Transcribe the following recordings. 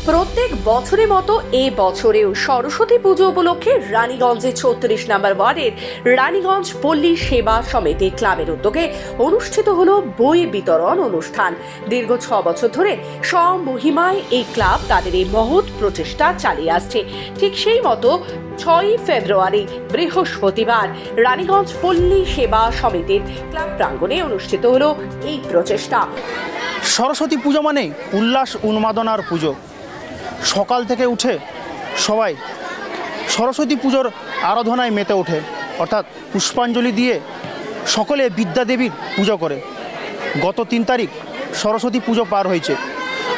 প্রত্যেক বছরের মতো এ বছরেও সরস্বতী পুজো উপলক্ষে রানীগঞ্জে ৩৬ নম্বর ওয়ার্ডের রানীগঞ্জ পল্লী সেবা সমিতি ক্লাবের উদ্যোগে অনুষ্ঠিত হলো বই বিতরণ অনুষ্ঠান। দীর্ঘ ৬ বছর ধরে স্বমহিমায় এই ক্লাব তাদের এই মহৎ প্রচেষ্টা চালিয়ে আসছে। ঠিক সেই মতো ৬ ফেব্রুয়ারি বৃহস্পতিবার রানীগঞ্জ পল্লী সেবা সমিতির ক্লাব প্রাঙ্গণে অনুষ্ঠিত হলো এই প্রচেষ্টা। সরস্বতী পুজো মানে উল্লাস উন্মাদনার পুজো। সকাল থেকে উঠে সবাই সরস্বতী পুজোর আরাধনায় মেতে ওঠে, অর্থাৎ পুষ্পাঞ্জলি দিয়ে সকলে বিদ্যাদেবীর পুজো করে। গত ৩ তারিখ সরস্বতী পুজো পার হয়েছে,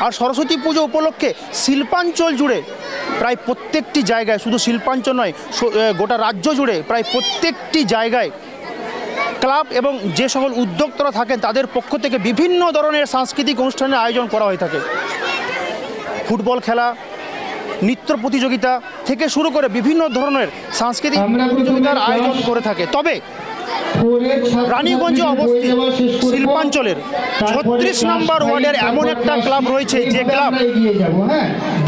আর সরস্বতী পুজো উপলক্ষে শিল্পাঞ্চল জুড়ে প্রায় প্রত্যেকটি জায়গায়, শুধু শিল্পাঞ্চল নয়, গোটা রাজ্য জুড়ে প্রায় প্রত্যেকটি জায়গায় ক্লাব এবং যে সকল উদ্যোক্তারা থাকেন তাদের পক্ষ থেকে বিভিন্ন ধরনের সাংস্কৃতিক অনুষ্ঠানের আয়োজন করা হয়ে থাকে। ফুটবল খেলা, নৃত্য প্রতিযোগিতা থেকে শুরু করে বিভিন্ন ধরনের সাংস্কৃতিক প্রতিযোগিতার আয়োজন করে থাকে। তবে রানীগঞ্জে অবস্থিত শিল্পাঞ্চলের ৩৬ নম্বর ওয়ার্ডের এমন একটা ক্লাব রয়েছে যে ক্লাব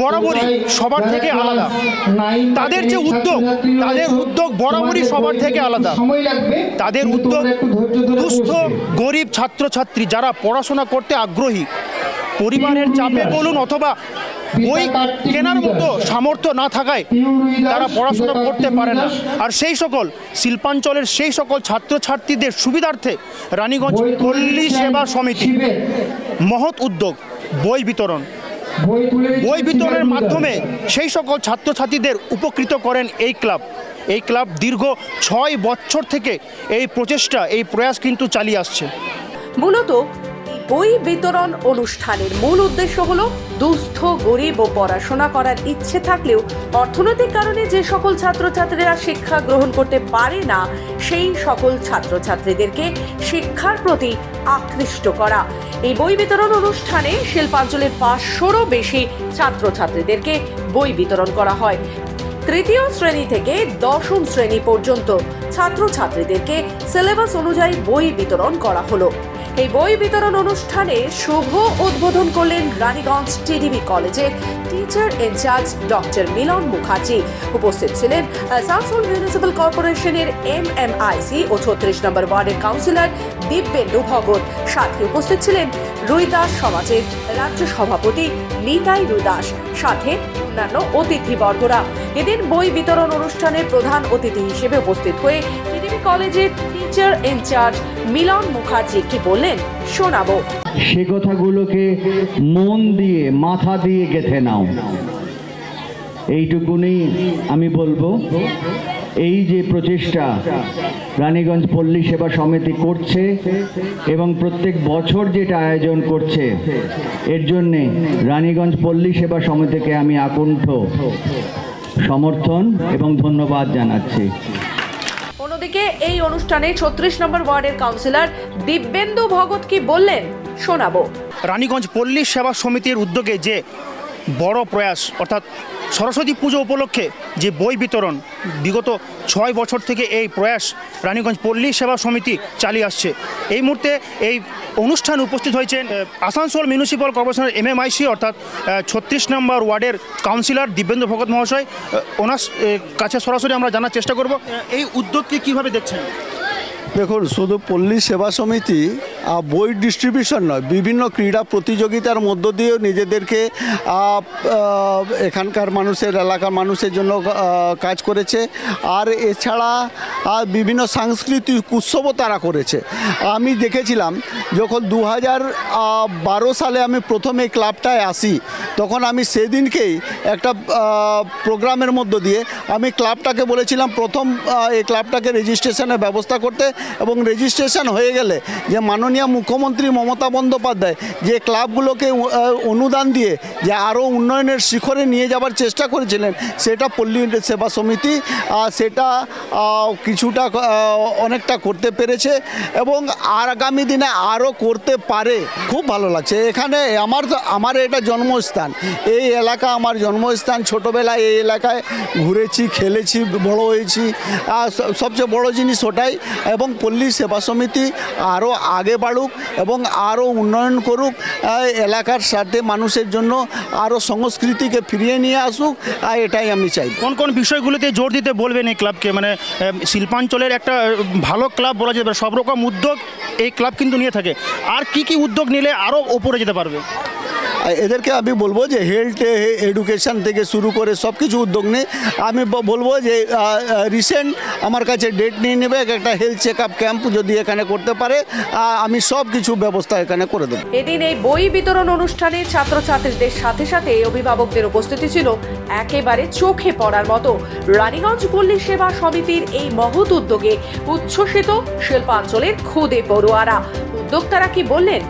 বরাবরই সবার থেকে আলাদা। তাদের যে উদ্যোগ বরাবরই সবার থেকে আলাদা। তাদের উদ্যোগ দুস্থ গরিব ছাত্রছাত্রী যারা পড়াশোনা করতে আগ্রহী, পরিবারের চাপে বলুন অথবা বই কেনার মতো সামর্থ্য না থাকায় তারা পড়াশোনা করতে পারে না, আর সেই সকল শিল্পাঞ্চলের সেই সকল ছাত্রছাত্রীদের সুবিধার্থে রানীগঞ্জ পল্লী সেবা সমিতি মহৎ উদ্যোগ বই বিতরণের মাধ্যমে সেই সকল ছাত্রছাত্রীদের উপকৃত করেন এই ক্লাব। দীর্ঘ ৬ বছর থেকে এই প্রচেষ্টা, এই প্রয়াস কিন্তু চালিয়ে আসছে। মূলত বই বিতরণ অনুষ্ঠানের মূল উদ্দেশ্য হলো দুস্থ গরিব ও পড়াশোনা করার ইচ্ছে থাকলেও অর্থনৈতিক কারণে যে সকল ছাত্রছাত্রীরা শিক্ষা গ্রহণ করতে পারে না, সেই সকল ছাত্রছাত্রীদেরকে শিক্ষার প্রতি আকৃষ্ট করা। এই বই বিতরণ অনুষ্ঠানে শিল্পাঞ্চলের ৫০০রও বেশি ছাত্রছাত্রীদেরকে বই বিতরণ করা হয়। তৃতীয় শ্রেণী থেকে ১০ম শ্রেণী পর্যন্ত ছাত্রছাত্রীদেরকে সিলেবাস অনুযায়ী বই বিতরণ করা হলো। এই বই বিতরণ অনুষ্ঠানে শুভ উদ্বোধন করলেন রানীগঞ্জ টিডিবি কলেজের টিচার ইনচার্জ ডক্টর মিলন মুখার্জি। উপস্থিত ছিলেন আসানসোল মিউনিসিপ্যাল কর্পোরেশনের MMIC ও ৩৬ নম্বর ওয়ার্ডের কাউন্সিলর দিব্যেন্দু ভগত। সাথে উপস্থিত ছিলেন রুইদাস সমাজের রাজ্য সভাপতি নিতাই রুইদাস, সাথে অন্যান্য অতিথিবর্গরা। এদিন বই বিতরণ অনুষ্ঠানের প্রধান অতিথি হিসেবে উপস্থিত হয়ে টিডিবি কলেজের টিচার ইনচার্জ মিলন মুখার্জি কি বললেন শোনাবো। সে কথাগুলোকে মন দিয়ে, মাথা দিয়ে গেঁথে নাও, এইটুকুনি আমি বলবো। এই যে প্রচেষ্টা রানীগঞ্জ পল্লী সেবা সমিতি করছে এবং প্রত্যেক বছর যেটা আয়োজন করছে, এর জন্যে রানীগঞ্জ পল্লী সেবা সমিতিকে আমি আকুণ্ঠ সমর্থন এবং ধন্যবাদ জানাচ্ছি। অন্যদিকে এই অনুষ্ঠানে ৩৬ নম্বর ওয়ার্ডের কাউন্সিলর দিব্যেন্দু ভগত কি বললেন শোনাবো। রানীগঞ্জ পল্লী সেবা সমিতির উদ্যোগে যে বড় প্রয়াস, অর্থাৎ সরস্বতী পুজো উপলক্ষে যে বই বিতরণ, বিগত ৬ বছর থেকে এই প্রয়াস রানীগঞ্জ পল্লী সেবা সমিতি চালিয়ে আসছে। এই মুহূর্তে এই অনুষ্ঠানে উপস্থিত হয়েছেন আসানসোল মিউনিসিপ্যাল কর্পোরেশনের MMIC অর্থাৎ ৩৬ নম্বর ওয়ার্ডের কাউন্সিলর দিব্যেন্দু ভগত মহাশয়। ওনার কাছে সরাসরি আমরা জানার চেষ্টা করব এই উদ্যোগকে কীভাবে দেখছেন। দেখুন, শুধু পল্লী সেবা সমিতি বই ডিস্ট্রিবিউশন নয়, বিভিন্ন ক্রীড়া প্রতিযোগিতার মধ্য দিয়েও নিজেদেরকে এখানকার মানুষের, এলাকার মানুষের জন্য কাজ করেছে। আর এছাড়া বিভিন্ন সাংস্কৃতিক উৎসবও তারা করেছে। আমি দেখেছিলাম যখন 2012 সালে আমি প্রথম এই ক্লাবটায় আসি, তখন আমি সেদিনকেই একটা প্রোগ্রামের মধ্য দিয়ে আমি ক্লাবটাকে বলেছিলাম প্রথম এই ক্লাবটাকে রেজিস্ট্রেশনের ব্যবস্থা করতে, এবং রেজিস্ট্রেশন হয়ে গেলে যে মাননীয় মুখ্যমন্ত্রী মমতা বন্দ্যোপাধ্যায় যে ক্লাবগুলোকে অনুদান দিয়ে যে আরও উন্নয়নের শিখরে নিয়ে যাবার চেষ্টা করেছিলেন, সেটা পল্লী সেবা সমিতি সেটা কিছুটা অনেকটা করতে পেরেছে এবং আগামী দিনে আরও করতে পারে। খুব ভালো লাগছে। এখানে আমার এটা জন্মস্থান, এই এলাকা আমার জন্মস্থান। ছোটোবেলায় এই এলাকায় ঘুরেছি, খেলেছি, বড় হয়েছি। সবচেয়ে বড় জিনিস ওটাই। এবং পল্লী সেবা সমিতি আরও আগে বাড়ুক এবং আরও উন্নয়ন করুক, এলাকার সাথে মানুষের জন্য আরও সংস্কৃতিকে ফিরিয়ে নিয়ে আসুক, এটাই আমি চাই। কোন কোন বিষয়গুলোতে জোর দিতে বলবেন এই ক্লাবকে? মানে শিল্পাঞ্চলের একটা ভালো ক্লাব বলা যেতে পারে, সব রকম উদ্যোগ এই ক্লাব কিন্তু নিয়ে থাকে। আর কি কি উদ্যোগ নিলে আরও ওপরে যেতে পারবে? এদেরকে আমি বলবো যে হেলথ এডুকেশন থেকে শুরু করে সব কিছু উদ্যোগ নিয়ে আমি বলবো যে রিসেন্ট আমার কাছে ডেট নিয়ে নেবে, একটা হেলথ চেক আপ ক্যাম্প যদি এখানে করতে পারে, আমি সব কিছু ব্যবস্থা এখানে করে দেবো। এদিন এই বই বিতরণ অনুষ্ঠানে ছাত্রছাত্রীদের সাথে সাথে অভিভাবকদের উপস্থিতি ছিল একেবারে চোখে পড়ার মতো। রানীগঞ্জ পল্লী সেবা সমিতির এই মহৎ উদ্যোগে উচ্ছ্বসিত শিল্পাঞ্চলের খুদে পড়ুয়ারা। উদ্যোক্তারা কি বললেন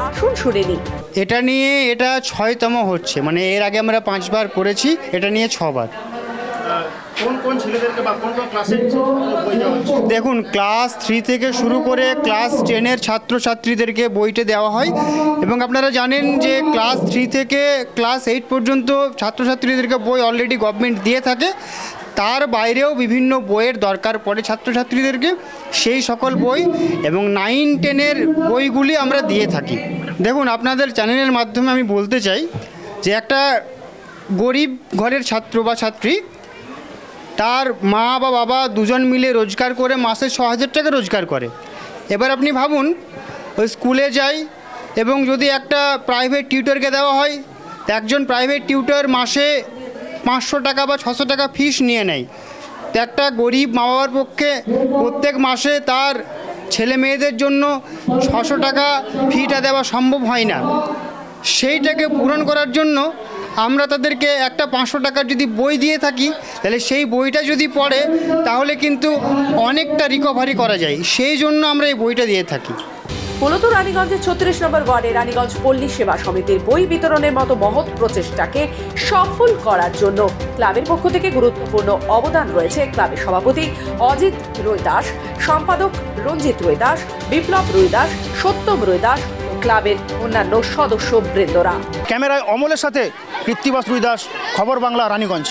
আসুন শুনে নিই। এটা নিয়ে এটা 6তম হচ্ছে, মানে এর আগে আমরা 5বার করেছি, এটা নিয়ে 6বার। কোন কোন ছেলেদেরকে বা কোন কোন ক্লাসের বই দেওয়া হচ্ছে? দেখুন, ক্লাস 3 থেকে শুরু করে ক্লাস 10-এর ছাত্রছাত্রীদেরকে বইটা দেওয়া হয় এবং আপনারা জানেন যে ক্লাস 3 থেকে ক্লাস 8 পর্যন্ত ছাত্রছাত্রীদেরকে বই অলরেডি গভর্নমেন্ট দিয়ে থাকে। তার বাইরেও বিভিন্ন বইয়ের দরকার পড়ে ছাত্রছাত্রীদেরকে, সেই সকল বই এবং 9-10-এর বইগুলি আমরা দিয়ে থাকি। দেখুন, আপনাদের চ্যানেলের মাধ্যমে আমি বলতে চাই যে একটা গরিব ঘরের ছাত্র বা ছাত্রী, তার মা বা বাবা দুজন মিলে রোজগার করে মাসে 6,000 টাকা রোজগার করে। এবার আপনি ভাবুন, ওই স্কুলে যায় এবং যদি একটা প্রাইভেট টিউটরকে দেওয়া হয়, একজন প্রাইভেট টিউটর মাসে 500 টাকা বা 600 টাকা ফিস নিয়ে নেয়। তো একটা গরিব মা বাবার পক্ষে প্রত্যেক মাসে তার ছেলে মেয়েদের জন্য 600 টাকা ফিটা দেওয়া সম্ভব হয় না। সেইটাকে পূরণ করার জন্য আমরা তাদেরকে একটা 500 টাকার যদি বই দিয়ে থাকি, তাহলে সেই বইটা যদি পড়ে তাহলে কিন্তু অনেকটা রিকভারি করা যায়। সেই জন্য আমরা এই বইটা দিয়ে থাকি। মূলত রানীগঞ্জের 36 নম্বর ওয়ার্ডে রানীগঞ্জ পল্লী সেবা সমিতির বই বিতরণের মতো মহৎ প্রচেষ্টাকে সফল করার জন্য ক্লাবের পক্ষ থেকে গুরুত্বপূর্ণ অবদান রয়েছে ক্লাবের সভাপতি অজিত রৈদাস, সম্পাদক রঞ্জিত রৈদাস, বিপ্লব রৈদাস, সত্যম রৈদাস ও ক্লাবের অন্যান্য সদস্য বৃন্দরা। ক্যামেরায় অমলের সাথে কৃত্তিবাস রুইদাস, খবর বাংলা, রানীগঞ্জ।